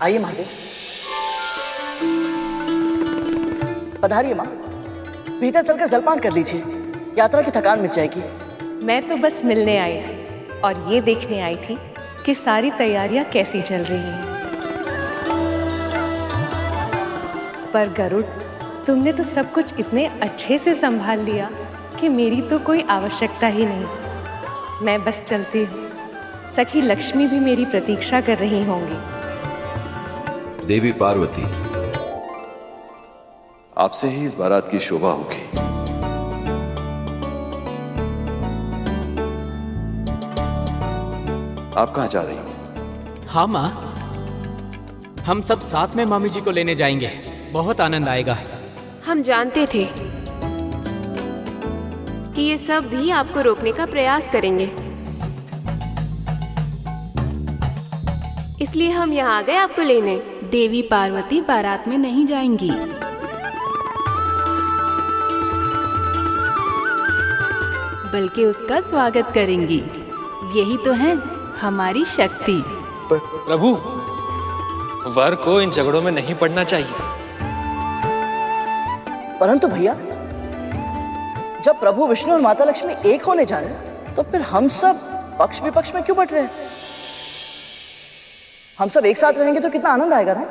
आइए महादेव। पधारिए माँ, भीतर चलकर जलपान कर लीजिए, यात्रा की थकान मिट जाएगी। मैं तो बस मिलने आई थी और ये देखने आई थी कि सारी तैयारियां कैसी चल रही हैं। पर गरुड़, तुमने तो सब कुछ इतने अच्छे से संभाल लिया कि मेरी तो कोई आवश्यकता ही नहीं। मैं बस चलती हूँ। सखी लक्ष्मी भी मेरी प्रतीक्षा कर रही होंगी। देवी पार्वती, आपसे ही इस बारात की शोभा होगी। आप कहां जा रही हैं? हाँ माँ, हम सब साथ में मामी जी को लेने जाएंगे। बहुत आनंद आएगा। हम जानते थे कि ये सब भी आपको रोकने का प्रयास करेंगे, इसलिए हम यहाँ आ गए आपको लेने। देवी पार्वती बारात में नहीं जाएंगी, बल्कि उसका स्वागत करेंगी। यही तो है हमारी शक्ति। प्रभु, वर को इन झगड़ों में नहीं पड़ना चाहिए। परंतु भैया, जब प्रभु विष्णु और माता लक्ष्मी एक होने जा रहे हैं, तो फिर हम सब पक्ष विपक्ष में क्यों बट रहे हैं? हम सब एक साथ रहेंगे तो कितना आनंद आएगा ना?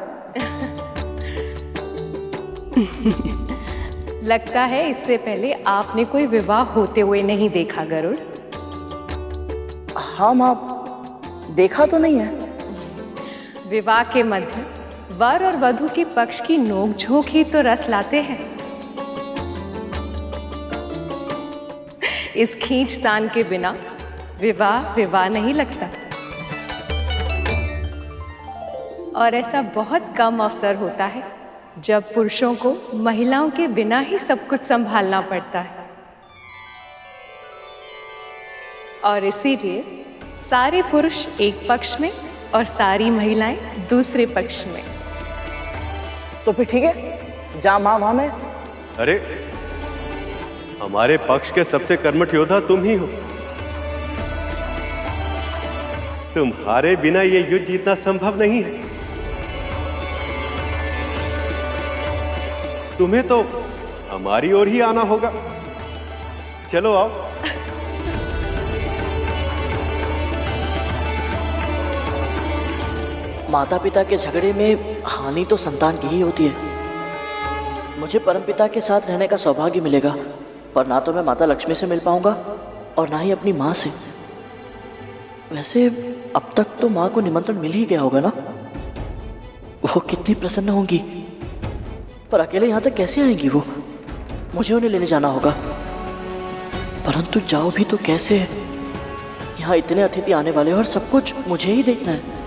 लगता है इससे पहले आपने कोई विवाह होते हुए नहीं देखा गरुड़। हाँ माँ, देखा तो नहीं है। विवाह के मध्य वर और वधू के पक्ष की नोकझोंक ही तो रस लाते हैं। इस खींचतान के बिना विवाह विवाह नहीं लगता। और ऐसा बहुत कम अवसर होता है जब पुरुषों को महिलाओं के बिना ही सब कुछ संभालना पड़ता है। और इसीलिए सारे पुरुष एक पक्ष में और सारी महिलाएं दूसरे पक्ष में। तो फिर ठीक है, जहाँ माँ वहाँ मैं। अरे, हमारे पक्ष के सबसे कर्मठ योद्धा तुम ही हो। तुम्हारे बिना ये युद्ध जीतना संभव नहीं है। तुम्हें तो हमारी ओर ही आना होगा। चलो आओ। माता पिता के झगड़े में हानि तो संतान की ही होती है। मुझे परमपिता के साथ रहने का सौभाग्य मिलेगा, पर ना तो मैं माता लक्ष्मी से मिल पाऊंगा और ना ही अपनी माँ से। वैसे अब तक तो माँ को निमंत्रण मिल ही गया होगा ना? वो कितनी प्रसन्न होंगी, पर अकेले यहाँ तक कैसे आएंगी वो? मुझे उन्हें लेने जाना होगा। परंतु जाओ भी तो कैसे? यहाँ इतने अतिथि आने वाले हैं और सब कुछ मुझे ही देखना है।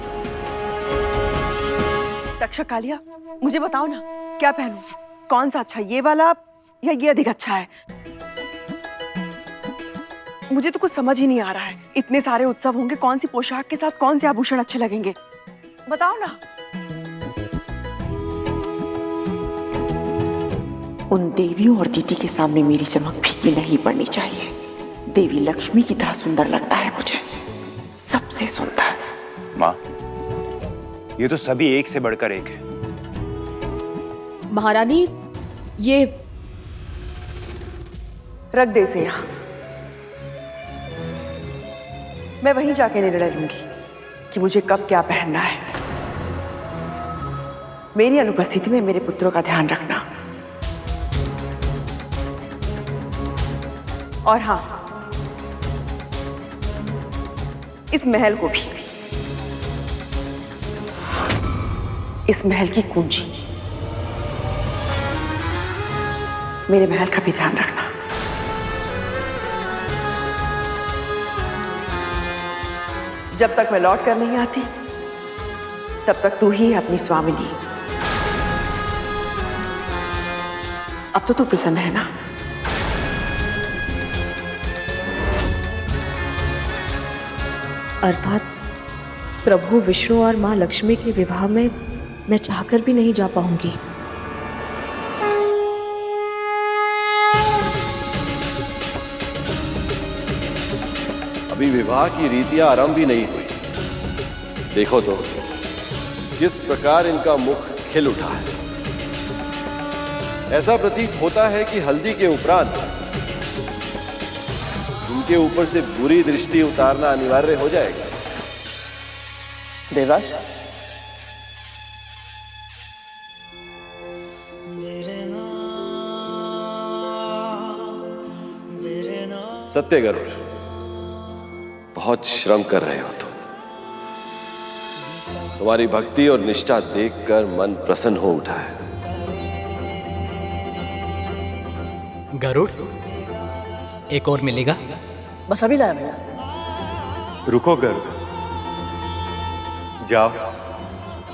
तक्षकालिया, मुझे बताओ ना, क्या पहनूं? कौन सा अच्छा, ये वाला या ये अधिक अच्छा है? मुझे तो कुछ समझ ही नहीं आ रहा है। इतने सारे उत्सव होंगे, कौन सी पोशाक के साथ कौन से आभूषण अच्छे लगेंगे? बताओ ना। उन देवियों और दीदी के सामने मेरी चमक फीकी नहीं पड़नी चाहिए। देवी लक्ष्मी की तरह सुंदर लगना है मुझे, सबसे सुंदर। माँ, ये तो सभी एक से बढ़कर एक है। महारानी, ये रख दे इसे यहाँ। मैं वहीं जाके निर्णय लूंगी कि मुझे कब क्या पहनना है। मेरी अनुपस्थिति में मेरे पुत्रों का ध्यान रखना। और हाँ, इस महल को भी, इस महल की कुंजी, मेरे महल का भी ध्यान रखना। जब तक मैं लौट कर नहीं आती, तब तक तू ही अपनी स्वामिनी। अब तो तू प्रसन्न है ना? अर्थात प्रभु विष्णु और माँ लक्ष्मी के विवाह में मैं चाहकर भी नहीं जा पाऊंगी। अभी विवाह की रीतियां आरंभ भी नहीं हुई। देखो तो किस प्रकार इनका मुख खिल उठा है। ऐसा प्रतीत होता है कि हल्दी के उपरांत इनके ऊपर से बुरी दृष्टि उतारना अनिवार्य हो जाएगा। देवराज, सत्य गरुड़, बहुत श्रम कर रहे हो तुम। तुम्हारी भक्ति और निष्ठा देखकर मन प्रसन्न हो उठा है। गरुड़, एक और मिलेगा? बस अभी लाया भैया। रुको गरुड़, जाओ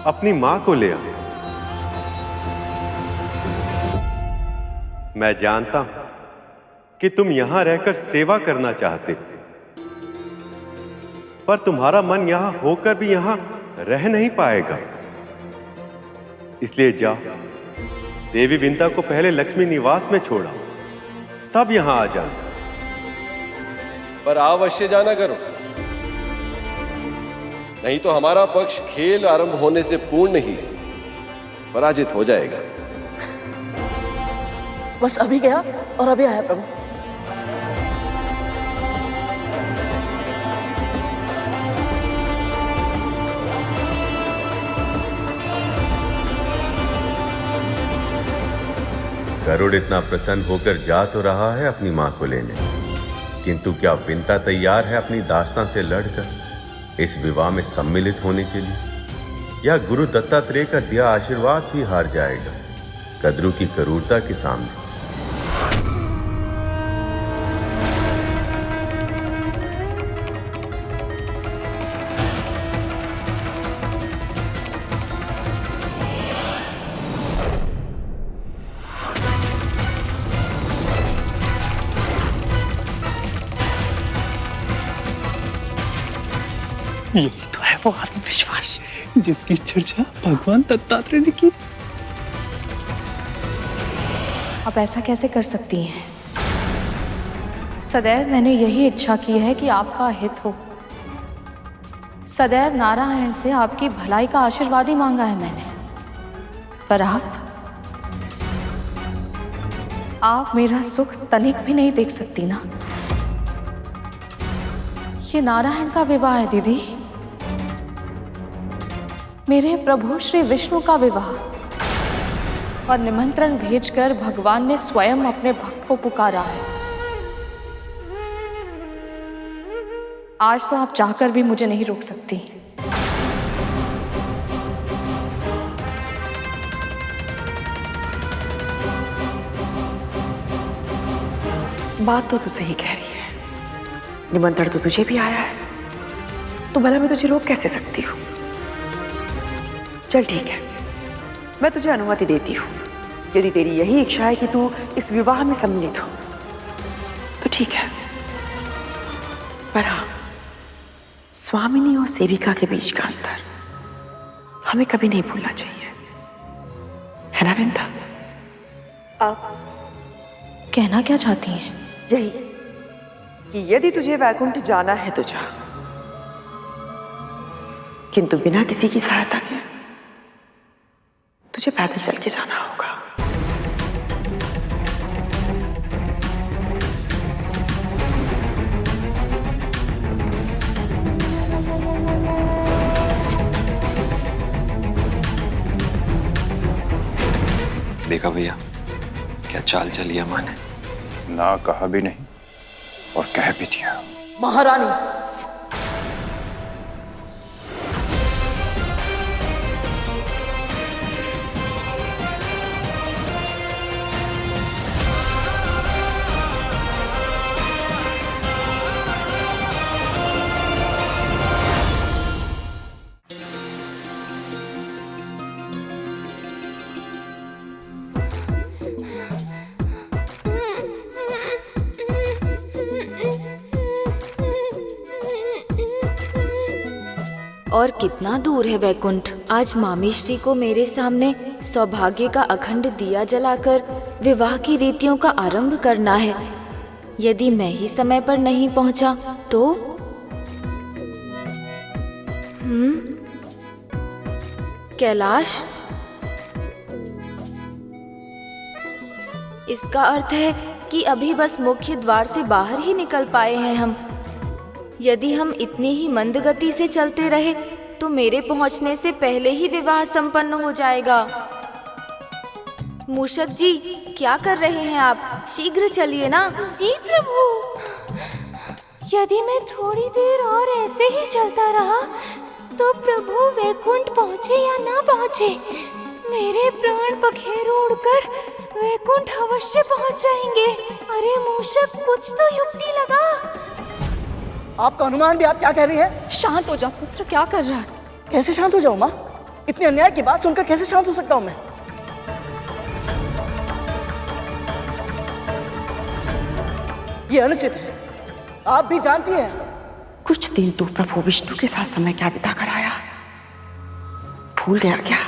अपनी मां को ले आओ। मैं जानता हूं कि तुम यहां रहकर सेवा करना चाहते हो, पर तुम्हारा मन यहां होकर भी यहां रह नहीं पाएगा। इसलिए जाओ, देवी विंता को पहले लक्ष्मी निवास में छोड़ा, तब यहां आ जाना। पर अवश्य जाना करो, नहीं तो हमारा पक्ष खेल आरंभ होने से पूर्ण ही पराजित हो जाएगा। बस अभी गया और अभी आया प्रभु। गरुड़ इतना प्रसन्न होकर जा तो रहा है अपनी मां को लेने, किंतु क्या विंता तैयार है अपनी दास्तां से लड़कर इस विवाह में सम्मिलित होने के लिए, या गुरु दत्तात्रेय का दिया आशीर्वाद भी हार जाएगा कद्रू की क्रूरता के सामने। यही तो है वो आत्मविश्वास जिसकी चर्चा भगवान दत्तात्रेय ने की। आप ऐसा कैसे कर सकती हैं? सदैव मैंने यही इच्छा की है कि आपका हित हो। सदैव नारायण से आपकी भलाई का आशीर्वाद ही मांगा है मैंने। पर आप मेरा सुख तनिक भी नहीं देख सकती ना। ये नारायण का विवाह है दीदी, मेरे प्रभु श्री विष्णु का विवाह, और निमंत्रण भेजकर भगवान ने स्वयं अपने भक्त को पुकारा है। आज तो आप चाहकर भी मुझे नहीं रोक सकती। बात तो तू सही कह रही है, निमंत्रण तो तुझे भी आया है, तो भला मैं तुझे रोक कैसे सकती हूँ। चल ठीक है, मैं तुझे अनुमति देती हूँ। यदि तेरी यही इच्छा है कि तू इस विवाह में सम्मिलित हो तो ठीक है। पर हाँ, स्वामिनी और सेविका के बीच का अंतर हमें कभी नहीं भूलना चाहिए, है ना विंता? आप कहना क्या चाहती हैं? यही कि यदि तुझे वैकुंठ जाना है तो जा, किंतु बिना किसी की सहायता के तुझे पैदल चल के जाना होगा। देखा भैया, क्या चाल चली मां ने। ना कहा भी नहीं और कह भी दिया। महारानी, और कितना दूर है वैकुंठ। आज मामी श्री को मेरे सामने सौभाग्य का अखंड दिया जलाकर विवाह की रीतियों का आरंभ करना है। यदि मैं ही समय पर नहीं पहुंचा तो कैलाश, इसका अर्थ है कि अभी बस मुख्य द्वार से बाहर ही निकल पाए हैं हम। यदि हम इतनी ही मंद गति से चलते रहे तो मेरे पहुंचने से पहले ही विवाह संपन्न हो जाएगा। मूषक जी, क्या कर रहे हैं आप? शीघ्र चलिए ना। जी प्रभु। यदि मैं थोड़ी देर और ऐसे ही चलता रहा तो प्रभु वैकुंठ पहुँचे या ना पहुँचे, मेरे प्राण पखेरु उड़कर वैकुंठ अवश्य पहुँच जाएंगे। अरे मूषक, कुछ तो युक्ति लगा। आपका अनुमान भी आप क्या कह रही है? शांत हो जा पुत्र, क्या कर रहा है? कैसे शांत हो जाऊं माँ? इतनी अन्याय की बात सुनकर कैसे शांत हो सकता हूँ मैं? ये अनुचित है, आप भी जानती हैं। कुछ दिन तू प्रभु विष्णु के साथ समय क्या बिता कर आया? भूल गया क्या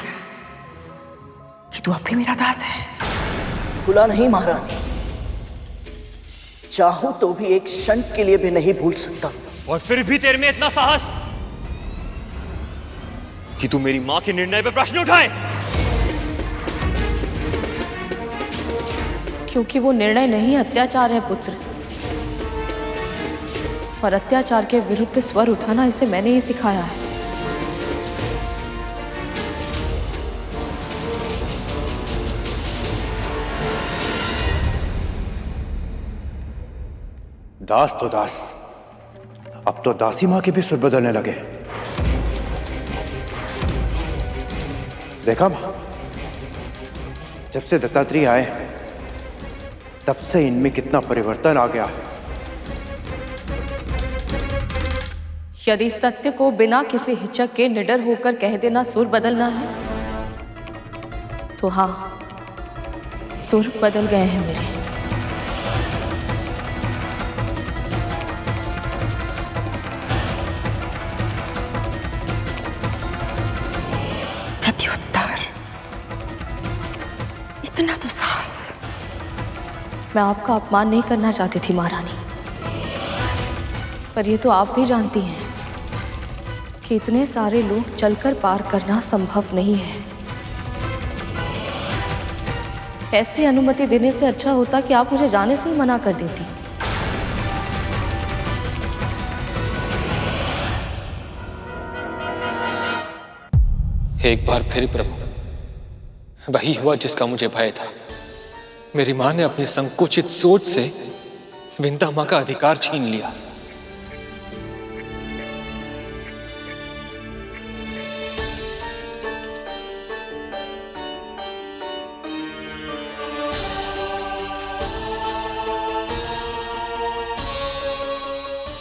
कि तू अब भी मेरा दास है? भूला नहीं महारानी, चाहूं तो भी एक क्षण के लिए भी नहीं भूल सकता। और फिर भी तेरे में इतना साहस कि तू मेरी मां के निर्णय पे प्रश्न उठाए? क्योंकि वो निर्णय नहीं, अत्याचार है पुत्र। और अत्याचार के विरुद्ध स्वर उठाना इसे मैंने ही सिखाया है। दास तो दास, अब तो दासी माँ के भी सुर बदलने लगे। देखा माँ, जब से दत्तात्रेय आए तब से इनमें कितना परिवर्तन आ गया। यदि सत्य को बिना किसी हिचक के निडर होकर कह देना सुर बदलना है तो हाँ, सुर बदल गए हैं मेरे। प्रत्युत्तर, इतना तो साहस। मैं आपका अपमान नहीं करना चाहती थी महारानी, पर ये तो आप भी जानती हैं कि इतने सारे लोग चलकर पार करना संभव नहीं है। ऐसी अनुमति देने से अच्छा होता कि आप मुझे जाने से ही मना कर देती। एक बार फिर प्रभु, वही हुआ जिसका मुझे भय था। मेरी मां ने अपनी संकुचित सोच से विंता मां का अधिकार छीन लिया।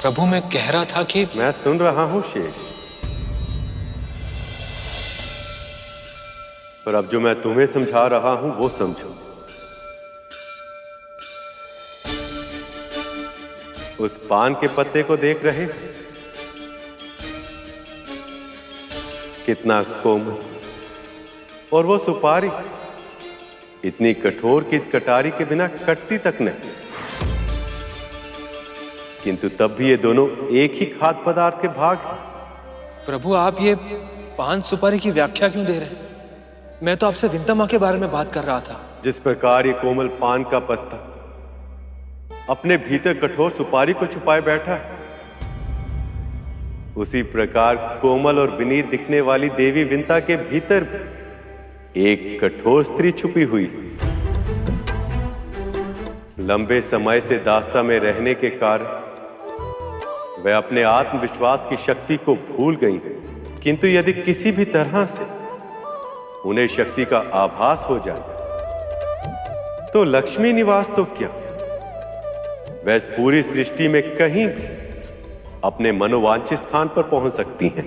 प्रभु, मैं कह रहा था कि मैं सुन रहा हूं शेष, पर अब जो मैं तुम्हें समझा रहा हूं वो समझो। उस पान के पत्ते को देख रहे हो? कितना कोमल, और वो सुपारी इतनी कठोर कि इस कटारी के बिना कटती तक नहीं। किंतु तब भी ये दोनों एक ही खाद्य पदार्थ के भाग हैं। प्रभु, आप ये पान सुपारी की व्याख्या क्यों दे रहे हैं? मैं तो आपसे विंता मां के बारे में बात कर रहा था। जिस प्रकार ये कोमल पान का पत्ता अपने भीतर कठोर सुपारी को छुपाए बैठा है, उसी प्रकार कोमल और विनीत दिखने वाली देवी विंता के भीतर एक कठोर स्त्री छुपी हुई। लंबे समय से दास्ता में रहने के कारण वह अपने आत्मविश्वास की शक्ति को भूल गई, किंतु यदि किसी भी तरह से उन्हें शक्ति का आभास हो जाए तो लक्ष्मी निवास तो क्या, वह इस पूरी सृष्टि में कहीं भी अपने मनोवांछित स्थान पर पहुंच सकती हैं।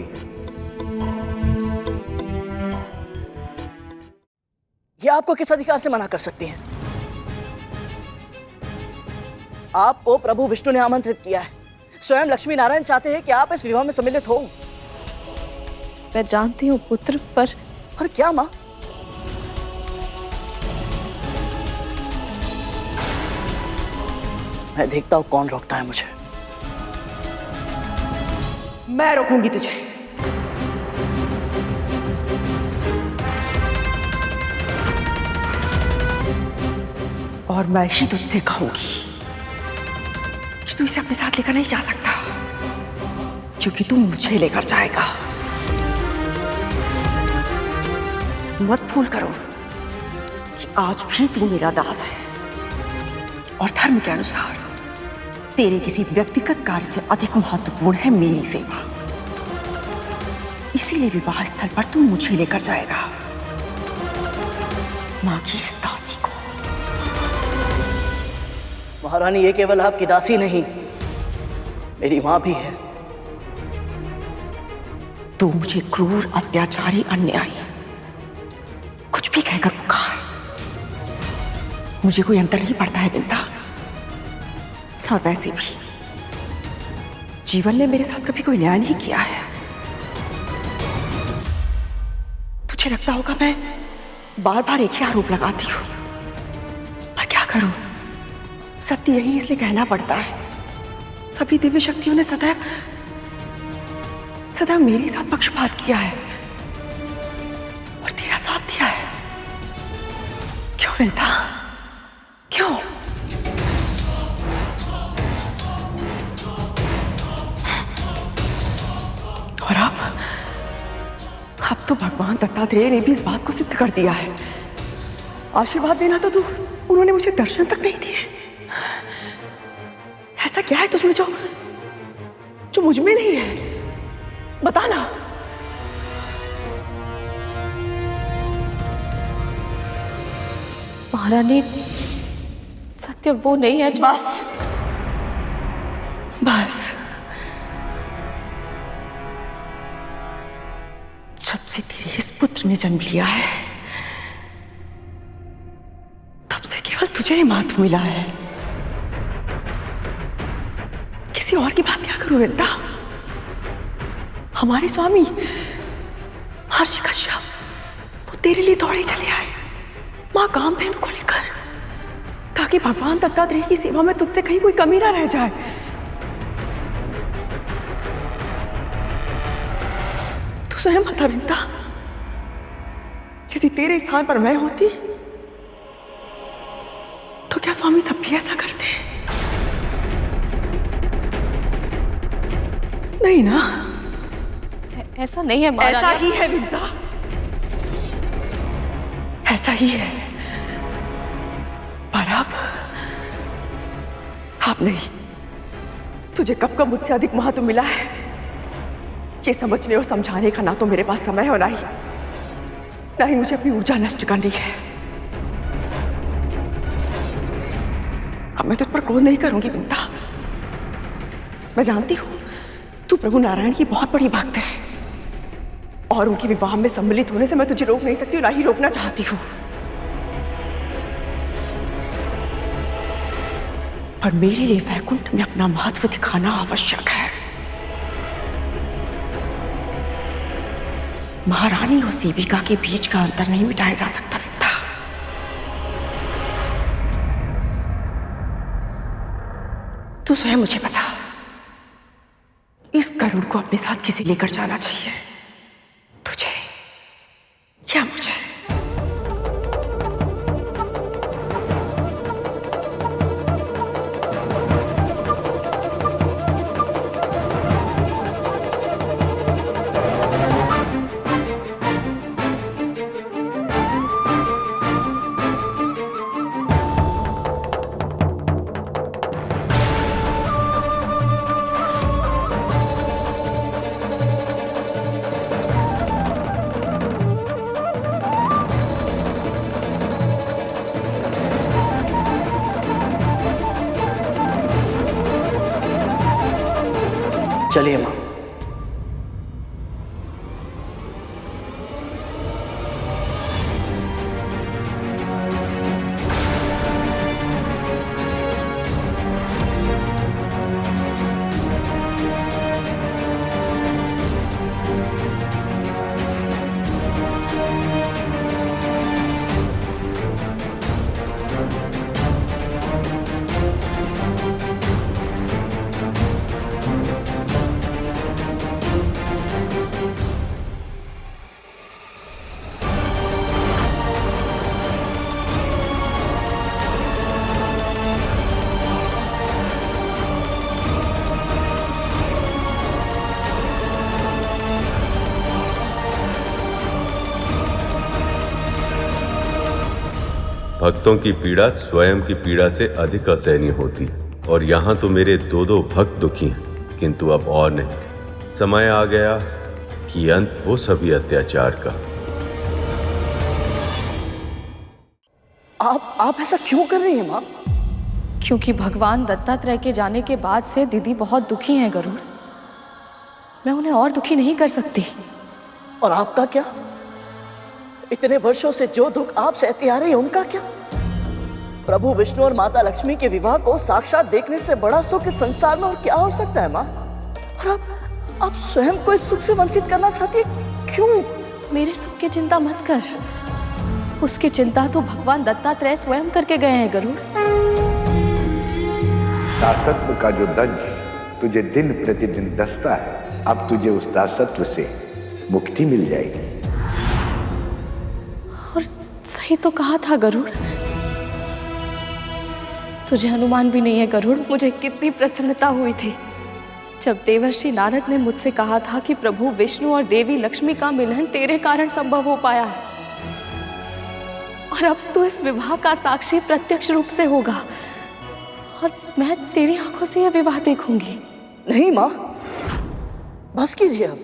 ये आपको किस अधिकार से मना कर सकती हैं? आपको प्रभु विष्णु ने आमंत्रित किया है। स्वयं लक्ष्मी नारायण चाहते हैं कि आप इस विवाह में सम्मिलित हो। मैं जानती हूँ पुत्र, पर क्या माँ? मैं देखता हूं कौन रोकता है मुझे। मैं रोकूंगी तुझे। और मैं ही तुझसे कहूंगी कि तू इसे अपने साथ लेकर नहीं जा सकता, क्योंकि तू मुझे लेकर जाएगा। मत भूल करो कि आज भी तू मेरा दास है और धर्म के अनुसार तेरे किसी व्यक्तिगत कार्य से अधिक महत्वपूर्ण है मेरी सेवा। इसीलिए विवाह स्थल पर तू मुझे लेकर जाएगा, मां की इस दासी को। महारानी, ये केवल आपकी दासी नहीं, मेरी मां भी है। तू मुझे क्रूर, अत्याचारी, अन्यायी कुछ भी कहकर पुकार, मुझे कोई अंतर नहीं पड़ता है बिंदा। और वैसे भी जीवन ने मेरे साथ कभी कोई न्याय नहीं किया है। तुझे लगता होगा मैं बार बार एक ही आरोप लगाती हूं, पर क्या करूं, सत्य यही इसलिए कहना पड़ता है। सभी दिव्य शक्तियों ने सदैव सदैव मेरे साथ पक्षपात किया है और तेरा साथ दिया है। क्यों विंता, क्यों? और अब तो भगवान दत्तात्रेय ने भी इस बात को सिद्ध कर दिया है। आशीर्वाद देना तो दूर, उन्होंने मुझे दर्शन तक नहीं दिए। ऐसा क्या है तुझमें जो मुझ में नहीं है? बता ना। महारानी, सत्य वो नहीं है जो... बस जब से तेरे इस पुत्र ने जन्म लिया है, तब से केवल तुझे ही महत्व मिला है। किसी और की बात क्या करूं विंता? हमारे स्वामी महर्षि कश्यप वो तेरे लिए दौड़े चले आए मां कामधेनु को लेकर, ताकि भगवान दत्तात्रेय की सेवा में तुझसे कहीं कोई कमी ना रह जाए। तू स्वयं बता विंता, यदि तेरे स्थान पर मैं होती तो क्या स्वामी तब भी ऐसा करते? नहीं ना? ऐसा नहीं है महारानी। ऐसा ही है विंता, ऐसा ही है। पर अब नहीं। तुझे कब कब मुझसे अधिक महत्व मिला है ये समझने और समझाने का ना तो मेरे पास समय है और ना ही मुझे अपनी ऊर्जा नष्ट करनी है। अब मैं तुझ पर क्रोध नहीं करूंगी विंता। मैं जानती हूं तू प्रभु नारायण की बहुत बड़ी भक्त है और उनके विवाह में सम्मिलित होने से मैं तुझे रोक नहीं सकती और ना ही रोकना चाहती हूं। पर मेरे लिए वैकुंठ में अपना महत्व दिखाना आवश्यक है। महारानी और सेविका के बीच का अंतर नहीं मिटाया जा सकता विंता। तू स्वयं मुझे बता, इस गरुड़ को अपने साथ किसे लेकर जाना चाहिए, तुझे या मुझे? चलिए मां। भक्तों की पीड़ा स्वयं की पीड़ा से अधिक असहनीय होती है, और यहाँ तो मेरे दो भक्त दुखी हैं, किंतु अब और नहीं। समय आ गया कि अंत हो सभी अत्याचार का। आप ऐसा क्यों कर रही हैं माँ? क्योंकि भगवान दत्तात्रेय के जाने के बाद से दीदी बहुत दुखी हैं गरुड़। मैं उन्हें और दुखी नहीं कर सकती। और आपका क्या? इतने वर्षों से जो दुख आप सहती आ रही हैं उनका क्या? प्रभु विष्णु और माता लक्ष्मी के विवाह को साक्षात देखने से बड़ा सुख इस संसार में और क्या हो सकता है माँ? और आप स्वयं को इस सुख से वंचित करना चाहती है, क्यों? मेरे सुख की चिंता मत कर, उसकी चिंता तो भगवान दत्तात्रेय स्वयं करके गए हैं गरुड़। दासत्व का जो दंश तुझे दिन प्रतिदिन दसता है, अब तुझे उस दासत्व से मुक्ति मिल जाएगी। और सही तो कहा था गरुड़। तुझे अनुमान भी नहीं है गरुड़, मुझे कितनी प्रसन्नता हुई थी जब देवर्षि नारद ने मुझसे कहा था कि प्रभु विष्णु और देवी लक्ष्मी का मिलन तेरे कारण संभव हो पाया है। और अब तो इस विवाह का साक्षी प्रत्यक्ष रूप से होगा और मैं तेरी आंखों से यह विवाह देखूंगी। नहीं माँ, बस कीजिए। अब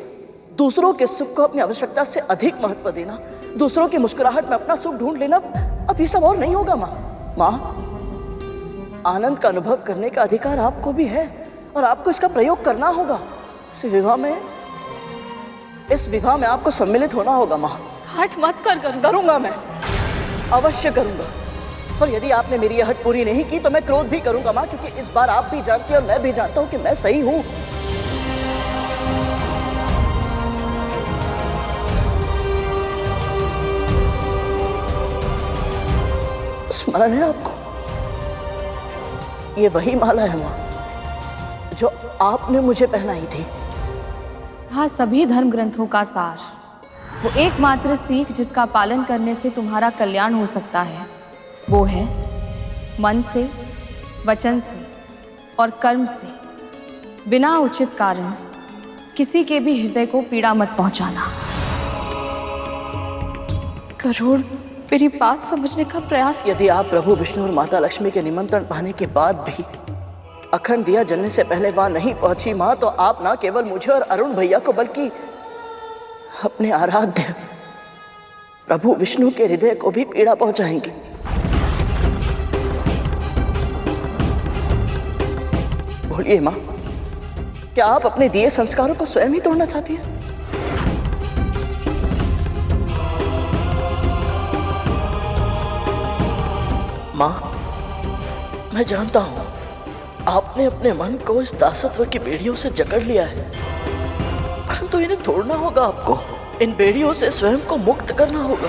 दूसरों के सुख को अपनी आवश्यकता से अधिक महत्व देना, दूसरों की मुस्कुराहट में अपना सुख ढूंढ लेना, अब ये सब और नहीं होगा माँ। आनंद का अनुभव करने का अधिकार आपको भी है और आपको इसका प्रयोग करना होगा। इस विवाह में आपको सम्मिलित होना होगा माँ। हट मत कर गरुड़। करूंगा, मैं अवश्य करूंगा। और यदि आपने मेरी यह हट पूरी नहीं की तो मैं क्रोध भी करूंगा माँ, क्योंकि इस बार आप भी जानती हैं और मैं भी जानता हूँ कि मैं सही हूँ। स्मरण है आपको? ये वही माला है माँ जो आपने मुझे पहनाई थी। हाँ, सभी धर्म ग्रंथों का सार, वो एकमात्र सीख जिसका पालन करने से तुम्हारा कल्याण हो सकता है, वो है मन से, वचन से और कर्म से बिना उचित कारण किसी के भी हृदय को पीड़ा मत पहुंचाना। गरुड़, मेरी बात समझने का प्रयास। यदि आप प्रभु विष्णु और माता लक्ष्मी के निमंत्रण पाने के बाद भी अखंड दिया जलने से पहले वहां नहीं पहुंची माँ, तो आप ना केवल मुझे और अरुण भैया को बल्कि अपने आराध्य प्रभु विष्णु के हृदय को भी पीड़ा पहुंचाएंगी। बोलिए माँ, क्या आप अपने दिए संस्कारों को स्वयं ही तोड़ना चाहती हैं? माँ, मैं जानता हूं आपने अपने मन को इस दासत्व की बेड़ियों से जकड़ लिया है, परंतु इन्हें तोड़ना होगा आपको। इन बेड़ियों से स्वयं को मुक्त करना होगा।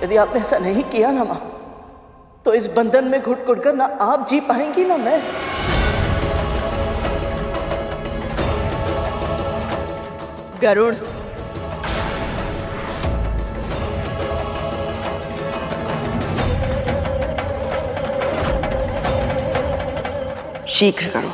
यदि आपने ऐसा नहीं किया ना माँ, तो इस बंधन में घुट घुट कर ना आप जी पाएंगी ना मैं। गरुड़, शीघ्र करो।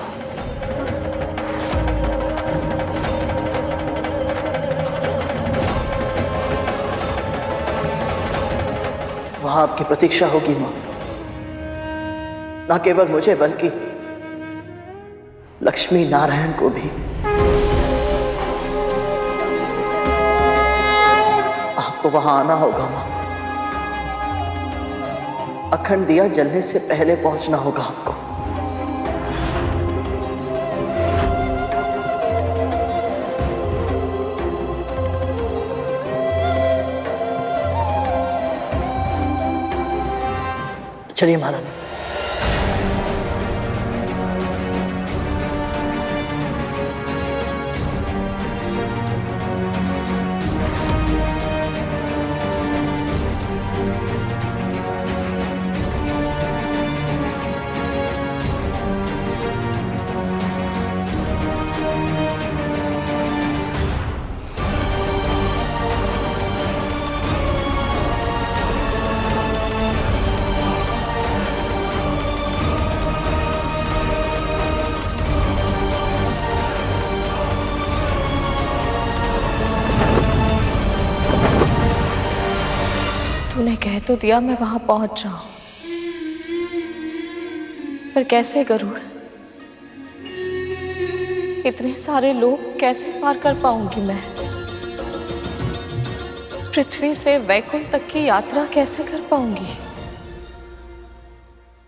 वहां आपकी प्रतीक्षा होगी मां, ना केवल मुझे बल्कि लक्ष्मी नारायण को भी। आपको वहां आना होगा मां। अखंड दिया जलने से पहले पहुंचना होगा आपको। चलिए महाराज। तो दिया मैं वहां पहुंच जाऊं, पर कैसे करूं? इतने सारे लोग कैसे पार कर पाऊंगी मैं? पृथ्वी से वैकुंठ तक की यात्रा कैसे कर पाऊंगी?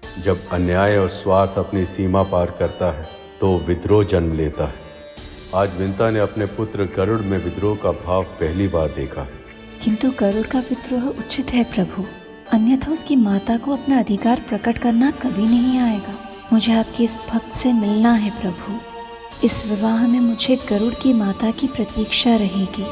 जब अन्याय और स्वार्थ अपनी सीमा पार करता है तो विद्रोह जन्म लेता है। आज विंता ने अपने पुत्र गरुड़ में विद्रोह का भाव पहली बार देखा है। किंतु गरुड़ का विद्रोह उचित है प्रभु, अन्यथा उसकी माता को अपना अधिकार प्रकट करना कभी नहीं आएगा। मुझे आपके इस भक्त से मिलना है प्रभु। इस विवाह में मुझे गरुड़ की माता की प्रतीक्षा रहेगी।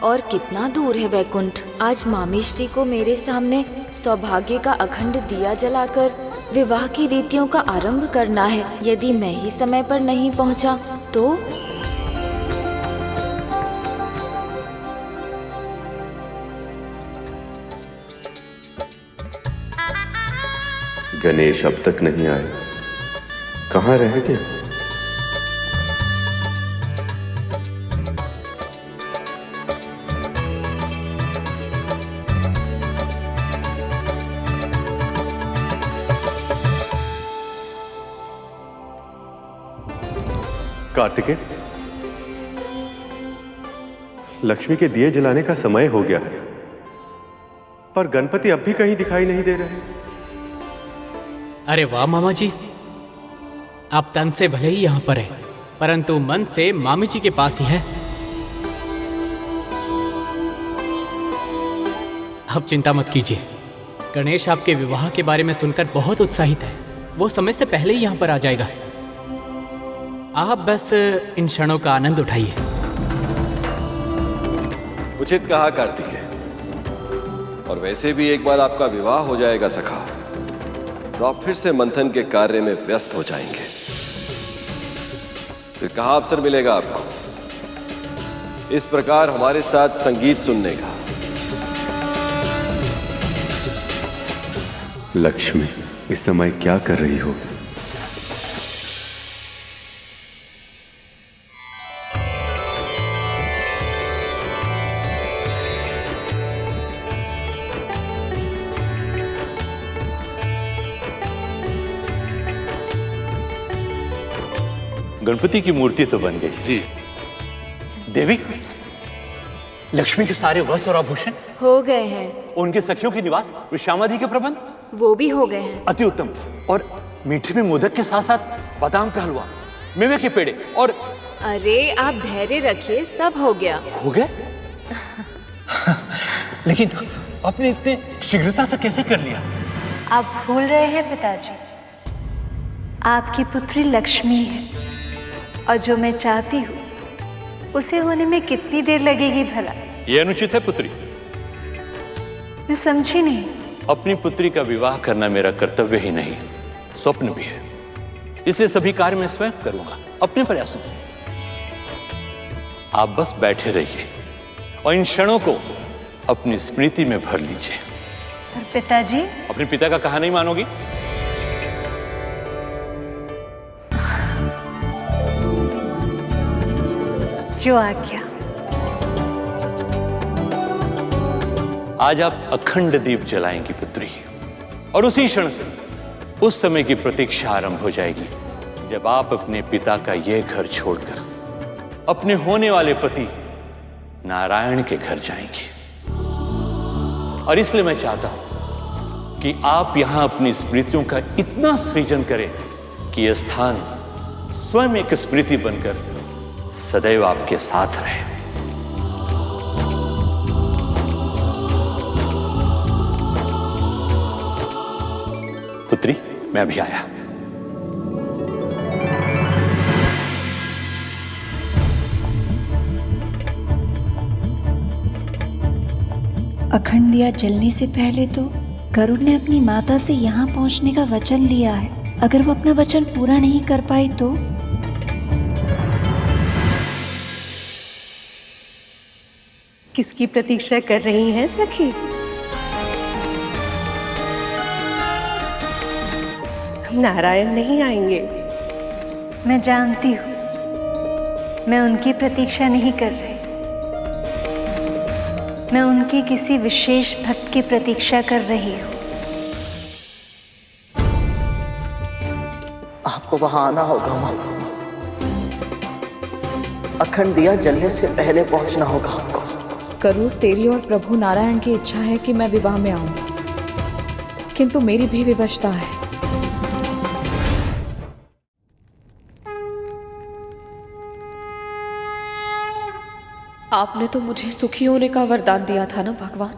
और कितना दूर है वैकुंठ। आज मामी श्री को मेरे सामने सौभाग्य का अखंड दिया जलाकर विवाह की रीतियों का आरंभ करना है। यदि मैं ही समय पर नहीं पहुंचा तो? गणेश अब तक नहीं आए, कहाँ रह गए? कार्तिकेय, लक्ष्मी के दिए जलाने का समय हो गया है, पर गणपति अब भी कहीं दिखाई नहीं दे रहे। अरे वाह मामा जी, आप तन से भले ही यहाँ पर हैं, परंतु मन से मामी जी के पास ही है। अब चिंता मत कीजिए, गणेश आपके विवाह के बारे में सुनकर बहुत उत्साहित है। वो समय से पहले ही यहाँ पर आ जाएगा। आप बस इन क्षणों का आनंद उठाइए। उचित कहा कार्तिकेय, और वैसे भी एक बार आपका विवाह हो जाएगा सखा, तो आप फिर से मंथन के कार्य में व्यस्त हो जाएंगे। फिर कहाँ अवसर मिलेगा आपको इस प्रकार हमारे साथ संगीत सुनने का? लक्ष्मी इस समय क्या कर रही हो? गणपति की मूर्ति तो बन गई जी। देवी, लक्ष्मी के सारे वस्त्र और आभूषण हो गए हैं। उनके सखियों के निवास और श्यामा जी के प्रबंध वो भी हो गए हैं। अति उत्तम। और मीठे में मोदक के साथ साथ बादाम का हलवा, मेवे के पेड़े और... अरे आप धैर्य रखिए, सब हो गया। हो गए? लेकिन आपने इतने शीघ्रता से कैसे कर लिया? आप भूल रहे हैं पिताजी, आपकी पुत्री लक्ष्मी है, और जो मैं चाहती हूँ उसे होने में कितनी देर लगेगी भला? ये अनुचित है पुत्री। मैं समझी नहीं। अपनी पुत्री का विवाह करना मेरा कर्तव्य ही नहीं, स्वप्न भी है। इसलिए सभी कार्य मैं स्वयं करूंगा अपने प्रयासों से। आप बस बैठे रहिए और इन क्षणों को अपनी स्मृति में भर लीजिए। पर पिताजी, अपने पिता का कहा नहीं मानोगी? जो आज्ञा। आज आप अखंड दीप जलाएंगी पुत्री, और उसी क्षण से उस समय की प्रतीक्षा आरंभ हो जाएगी जब आप अपने पिता का यह घर छोड़कर अपने होने वाले पति नारायण के घर जाएंगी। और इसलिए मैं चाहता हूं कि आप यहां अपनी स्मृतियों का इतना सृजन करें कि यह स्थान स्वयं एक स्मृति बनकर सदैव आपके साथ रहे। पुत्री, मैं अभी आया। अखंड दिया जलने से पहले तो गरुड़ ने अपनी माता से यहाँ पहुँचने का वचन लिया है। अगर वो अपना वचन पूरा नहीं कर पाई तो? किसकी प्रतीक्षा कर रही हैं सखी? नारायण नहीं आएंगे। मैं जानती हूँ, मैं उनकी प्रतीक्षा नहीं कर रही। मैं उनके किसी विशेष भक्त की प्रतीक्षा कर रही हूँ। आपको वहां आना होगा माँ। अखंड दिया जलने से पहले पहुंचना होगा आपको। गरुड़, तेरी और प्रभु नारायण की इच्छा है कि मैं विवाह में आऊं, किंतु मेरी भी विवशता है। आपने तो मुझे सुखी होने का वरदान दिया था ना भगवान।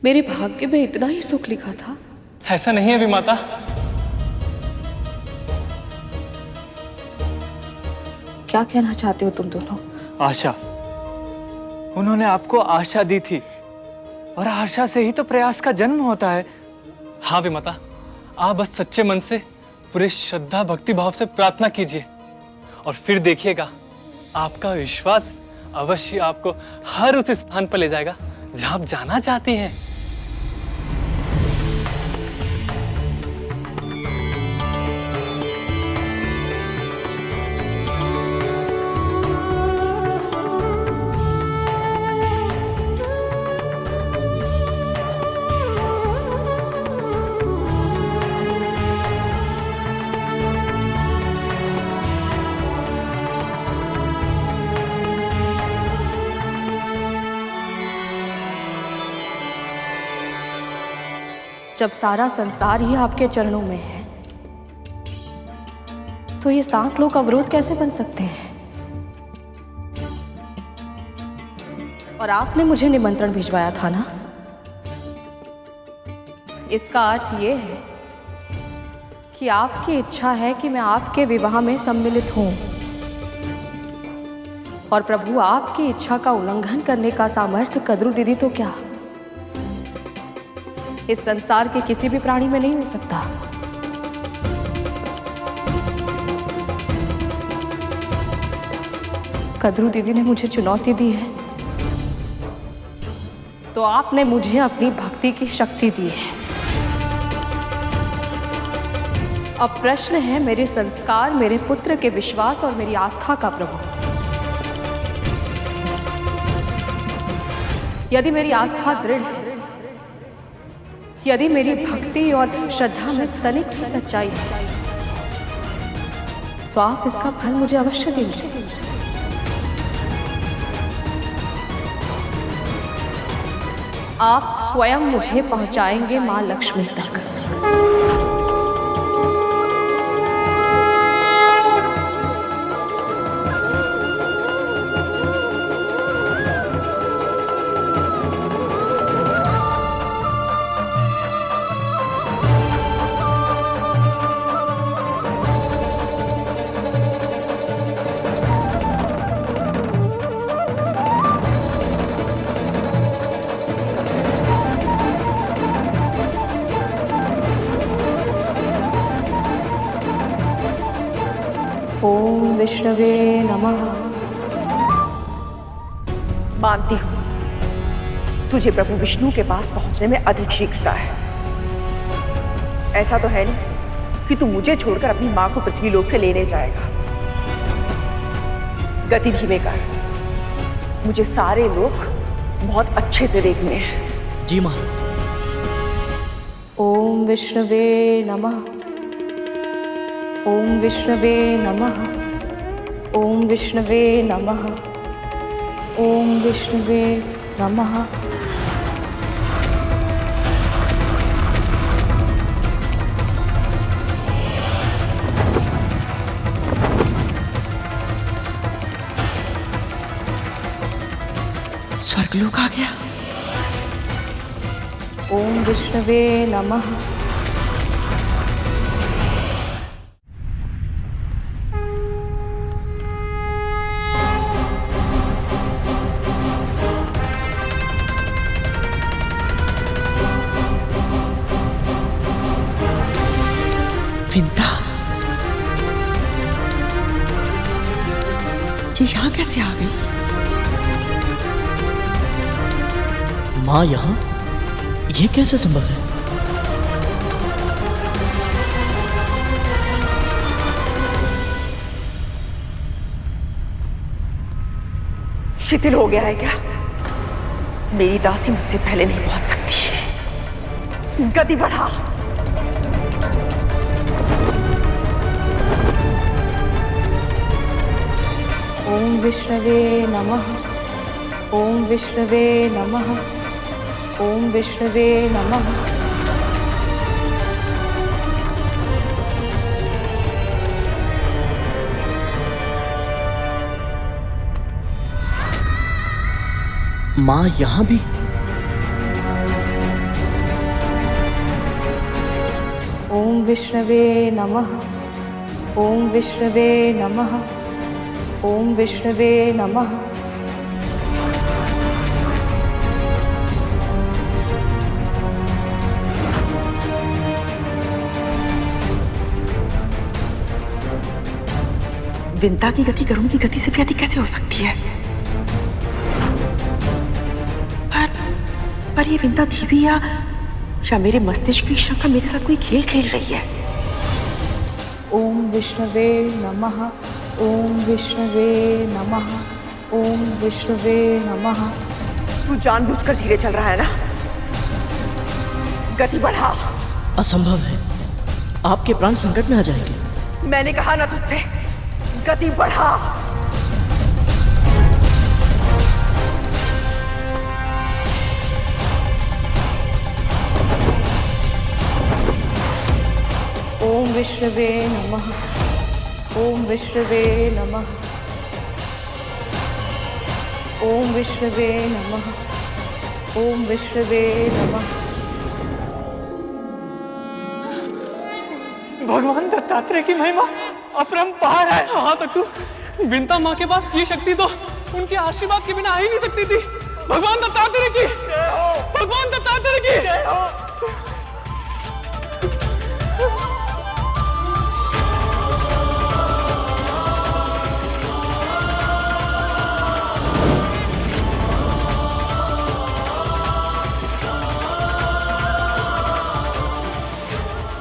मेरे भाग्य में इतना ही सुख लिखा था। ऐसा नहीं है विमाता। क्या कहना चाहते हो तुम दोनों? आशा, उन्होंने आपको आशा दी थी और आशा से ही तो प्रयास का जन्म होता है। हाँ विमाता, आप बस सच्चे मन से पूरे श्रद्धा भक्ति भाव से प्रार्थना कीजिए और फिर देखिएगा, आपका विश्वास अवश्य आपको हर उस स्थान पर ले जाएगा जहां आप जाना चाहती हैं। जब सारा संसार ही आपके चरणों में है, तो ये 7 लोग अवरोध कैसे बन सकते हैं? और आपने मुझे निमंत्रण भिजवाया था ना। इसका अर्थ ये है कि आपकी इच्छा है कि मैं आपके विवाह में सम्मिलित हूं, और प्रभु आपकी इच्छा का उल्लंघन करने का सामर्थ्य कद्रू दीदी तो क्या, इस संसार के किसी भी प्राणी में नहीं हो सकता। कद्रू दीदी ने मुझे चुनौती दी है, तो आपने मुझे अपनी भक्ति की शक्ति दी है। अब प्रश्न है मेरे संस्कार, मेरे पुत्र के विश्वास और मेरी आस्था का प्रभु। यदि मेरी आस्था दृढ़ है, यदि मेरी भक्ति और श्रद्धा में तनिक भी सच्चाई है, तो आप इसका फल मुझे अवश्य देंगे। आप स्वयं मुझे पहुंचाएंगे मां लक्ष्मी तक। ओम विष्णवे नमः। मानती हूं तुझे प्रभु विष्णु के पास पहुंचने में अधिक शीघ्रता है। ऐसा तो है नहीं कि तू मुझे छोड़कर अपनी मां को पृथ्वी लोक से लेने जाएगा। गति धीमे कर, मुझे सारे लोग बहुत अच्छे से देखने हैं। जी मां। ओम विष्णवे नमः। ओम विष्णवे नमः। ओम विष्णवे नमः। ओम विष्णवे नमः। स्वर्गलोक आ गया। ओम विष्णवे नमः। विंता, ये यहाँ कैसे आ गई? माँ यहाँ? ये कैसे संभव है? शिथिल हो गया है क्या? मेरी दासी मुझसे पहले नहीं पहुंच सकती। गति बढ़ा। ओम विष्णवे नमः। ओम विष्णवे नमः। ओम विष्णवे नमः। माँ यहाँ भी? ओम विष्णवे नमः। ओम विष्णवे नमः। ओम विष्णवे नमः। विंता की गति गरुड़ की गति से भी अधिक कैसे हो सकती है? पर ये विंता थी भी या मेरे मस्तिष्क की शंका मेरे साथ कोई खेल खेल रही है? ओम विष्णवे नमः। ओम विष्णवे नमः। ओम विष्णवे नमः। तू जानबूझकर धीरे चल रहा है ना? गति बढ़ा। असंभव है, आपके प्राण संकट में आ जाएंगे। मैंने कहा ना तुझसे, गति बढ़ा। ओम विष्णवे नमः। ओम विष्णवे नमः। ओम विष्णवे नमः। ओम विष्णवे नमः। भगवान दत्तात्रेय की महिमा अपरंपार है। हाँ तट्टू, विंता माँ के पास ये शक्ति तो उनके आशीर्वाद के बिना आ ही नहीं सकती थी। भगवान दत्तात्रेय की जय हो। भगवान दत्तात्रेय की जय हो।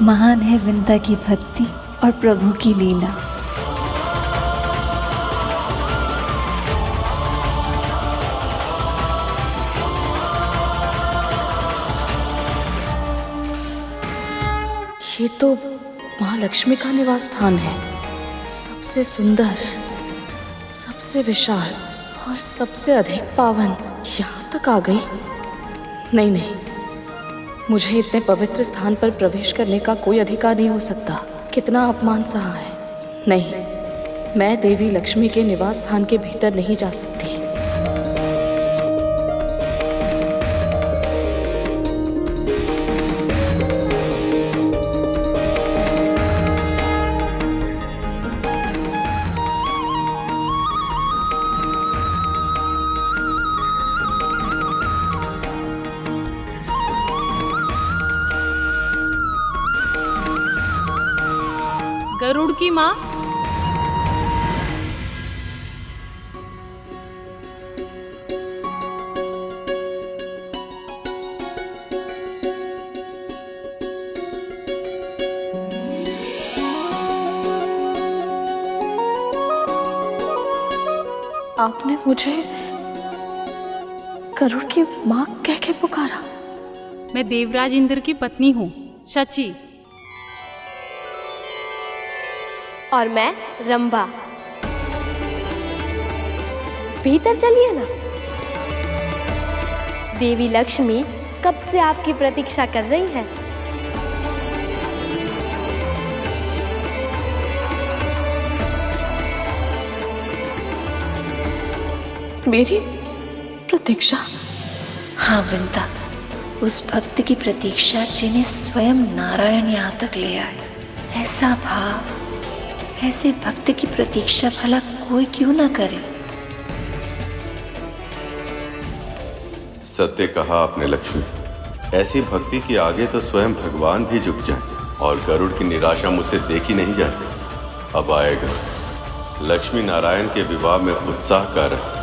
महान है विंता की भक्ति और प्रभु की लीला। ये तो माँ लक्ष्मी का निवास स्थान है। सबसे सुंदर, सबसे विशाल और सबसे अधिक पावन। यहाँ तक आ गई? नहीं नहीं, मुझे इतने पवित्र स्थान पर प्रवेश करने का कोई अधिकार नहीं हो सकता। कितना अपमान सहा है। नहीं, मैं देवी लक्ष्मी के निवास स्थान के भीतर नहीं जा सकती। गरुड़ की माँ, आपने मुझे गरुड़ की माँ कह के पुकारा? मैं देवराज इंद्र की पत्नी हूँ, शची। और मैं रंभा। भीतर चलिए ना। देवी लक्ष्मी कब से आपकी प्रतीक्षा कर रही है। मेरी प्रतीक्षा? हाँ विंता, उस भक्त की प्रतीक्षा जिन्हें स्वयं नारायण यहाँ तक ले आए। ऐसा भाव, ऐसे भक्त की प्रतीक्षा भला कोई क्यों ना करे। सत्य कहा आपने लक्ष्मी। ऐसी भक्ति के आगे तो स्वयं भगवान भी झुक जाएं। और गरुड़ की निराशा मुझसे देखी नहीं जाती। अब आएगा लक्ष्मी नारायण के विवाह में उत्साह का रंग।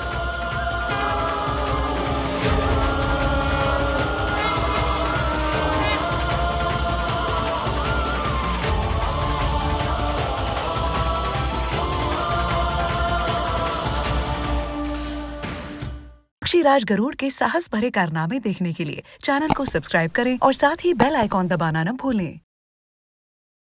पक्षीराज गरुड़ के साहस भरे कारनामे देखने के लिए चैनल को सब्सक्राइब करें और साथ ही बेल आइकॉन दबाना न भूलें।